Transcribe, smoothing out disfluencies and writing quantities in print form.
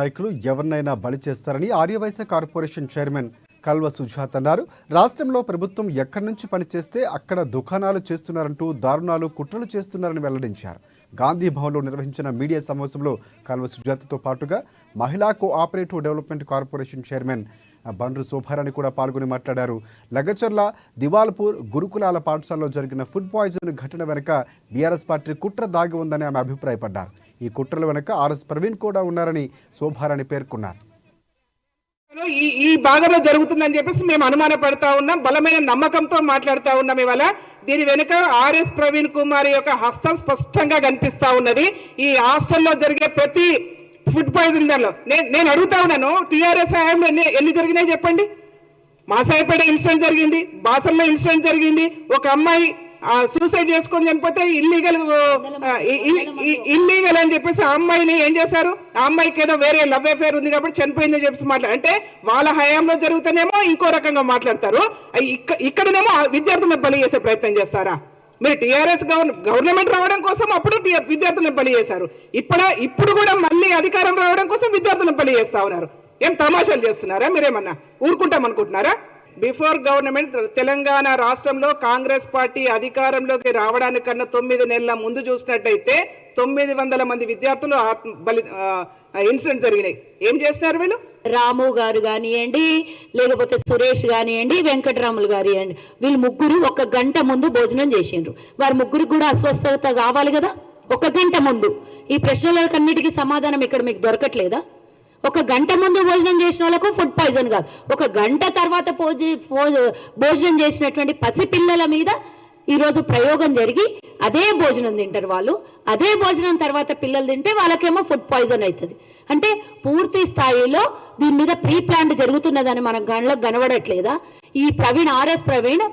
నాయకులు ఎవరినైనా బలి చేస్తారని ఆర్యవైశ్య కార్పొరేషన్ చైర్మన్ కల్వ సుజాత్ అన్నారు. రాష్ట్రంలో ప్రభుత్వం ఎక్కడి నుంచి పనిచేస్తే అక్కడ దుకాణాలు చేస్తున్నారంటూ దారుణాలు కుట్రలు చేస్తున్నారని వెల్లడించారు. గాంధీ భవన్లో నిర్వహించిన మీడియా సమావేశంలో కల్వ సుజాతతో పాటుగా మహిళా cooperative development corporation chairman Bandru Shobharani కూడా పాల్గొని మాట్లాడారు. లగచర్ల దివాల్పూర్ గురుకులాల పాఠశాలలో జరిగిన ఫుడ్ పాయిజన్ ఘటన వెనుక బీఆర్ఎస్ పార్టీ కుట్ర దాగి ఉందని ఆమె అభిప్రాయపడ్డారు. ఈ కుట్రల వెనుక ఆర్ఎస్ ప్రవీణ్ కూడా ఉన్నారని శోభారాణి పేర్కొన్నారు. ఈ భాగంలో జరుగుతుందని చెప్పేసి మేము అనుమానపడతా ఉన్నాం. బలమైన నమ్మకంతో మాట్లాడుతూ ఉన్నాం. ఇవాళ దీని వెనుక ఆర్ఎస్ ప్రవీణ్ కుమార్ యొక్క హస్తం స్పష్టంగా కనిపిస్తా ఉన్నది. ఈ హాస్టల్లో జరిగే ప్రతి ఫుడ్ పాయిజన్ దానిలో నేను అడుగుతా ఉన్నాను, టీఆర్ఎస్ హయాంలో ఎన్ని జరిగినాయి చెప్పండి. మాసాయిపేట ఇన్సిడెంట్ జరిగింది, బాసల్లో ఇన్సిడెంట్ జరిగింది. ఒక అమ్మాయి సూసైడ్ చేసుకొని చనిపోతే ఇల్లీగల్ అని చెప్పేసి ఆ అమ్మాయిని ఏం చేశారు, ఆ అమ్మాయికి ఏదో వేరే లవ్ అఫేర్ ఉంది కాబట్టి చనిపోయిందని చెప్పేసి అంటే వాళ్ళ హయాంలో జరుగుతానేమో ఇంకో రకంగా మాట్లాడతారు. ఇక్కడనేమో విద్యార్థులను బలి చేసే ప్రయత్నం చేస్తారా? మీరు టీఆర్ఎస్ గవర్నమెంట్ రావడం కోసం అప్పుడు విద్యార్థులను బలి చేశారు. ఇప్పుడు కూడా మళ్ళీ అధికారం రావడం కోసం విద్యార్థులను బలి చేస్తా ఉన్నారు. ఏం తమాషాలు చేస్తున్నారా? మీరేమన్నా ఊరుకుంటాం అనుకుంటున్నారా? బిఫోర్ గవర్నమెంట్ తెలంగాణ రాష్ట్రంలో కాంగ్రెస్ పార్టీ అధికారంలోకి రావడానికన్నా 9 నెలల ముందు చూసినట్టయితే 900 మంది విద్యార్థులు ఇన్సిడెంట్ జరిగినాయి. ఏం చేస్తున్నారు వీళ్ళు? రాము గారు కానివ్వండి, లేకపోతే సురేష్ కానివ్వండి, వెంకటరాములు కానివ్వండి, వీళ్ళు ముగ్గురు 1 గంట ముందు భోజనం చేసిండ్రు. వారి ముగ్గురికి కూడా అస్వస్థత కావాలి కదా. 1 గంట ముందు ఈ ప్రశ్నలకన్నిటికీ సమాధానం ఇక్కడ మీకు దొరకట్లేదా? 1 గంట ముందు భోజనం చేసిన వాళ్ళకు ఫుడ్ పాయిజన్ కాదు, 1 గంట తర్వాత భోజనం చేసినటువంటి పసిపిల్లల మీద ఈరోజు ప్రయోగం జరిగి అదే భోజనం తింటారు వాళ్ళు. అదే భోజనం తర్వాత పిల్లలు తింటే వాళ్ళకేమో ఫుడ్ పాయిజన్ అవుతుంది. అంటే పూర్తి స్థాయిలో దీని మీద ప్రీ ప్లాన్ జరుగుతున్నదని మన గణలకు కనబడట్లేదా? ఈ ప్రవీణ్, ఆర్ఎస్ ప్రవీణ్